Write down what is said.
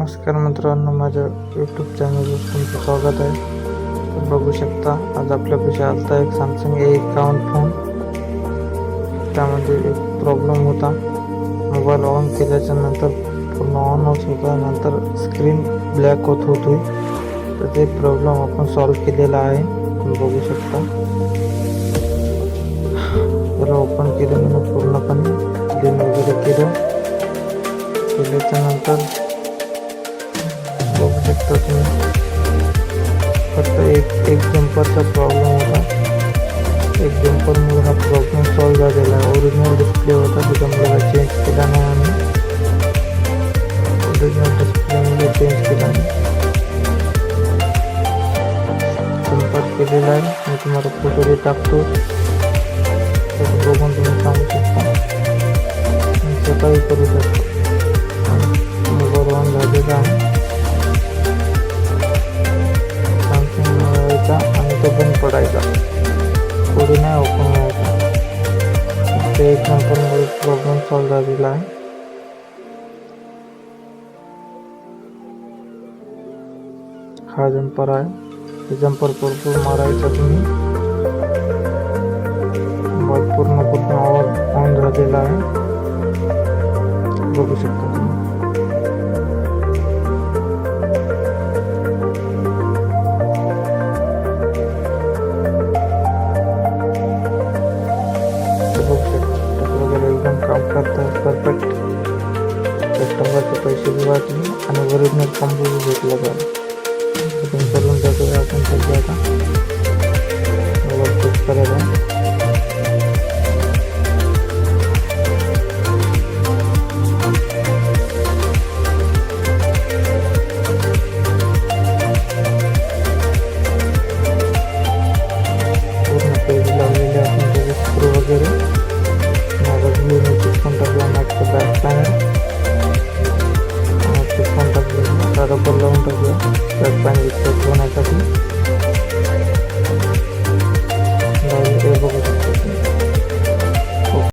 नमस्कार मित्रांनो, माझ्या यूट्यूब चॅनलवर तुमचं स्वागत आहे. तर बघू शकता, आज आपल्यापाशी आलता एक सॅमसंग A51 फोन. त्यामध्ये एक प्रॉब्लेम होता. मोबाईल ऑन केल्याच्या नंतर पूर्ण ऑन होत होता, नंतर स्क्रीन ब्लॅक होत होती. तर ते प्रॉब्लेम आपण सॉल्व केलेला आहे. तुम्ही बघू शकता. तर ओपन केलं मी पूर्णपणे क्लीन वगैरे केल्याच्या नंतर बघू शकता तुम्ही, फक्त एक जम्परचा प्रॉब्लेम होता. एक जम्परमुळे हा प्रॉब्लेम सॉल्व झालेला आहे. ओरिजिनल डिस्प्ले होता, त्याच्यामुळे चेंज केला नाही आम्ही. ओरिजिनल डिस्प्लेमुळे चेंज केला नाही, जम्पर केलेला आहे. मी तुम्हाला फोटो टाकतो, तर बघून तुम्ही सांगू शकता. स्वतःही करू शकता. मोबाईल ऑन झालेला आहे. आणि तो बंद पडायचा, पुढे नाही ओपन व्हायचा. ते एक नंबरमुळे प्रॉब्लेम सॉल्व झालेला आहे. हा जम्पर आहे. जम्पर भरपूर मारायचा तुम्ही. मोबाईल पूर्ण ऑन झालेला आहे. बघू शकता तुम्ही. एकदम काम करतात परफेक्ट. कस्टमरचे पैसे बी वाचले आणि ओरिजिनल कॉम्बो बी भेटला जाईल. तुम्ही करून जातो आपण सध्या आता मोबाईल चेक करायला. पूर्ण पेज लावलेले आपण त्याचे स्क्रू वगैरे चिकन टाकला. मागचं बॅक पॅनल चिकन टाकलं, रबर लावून टाकलं बॅक पॅनल चेक होण्यासाठी.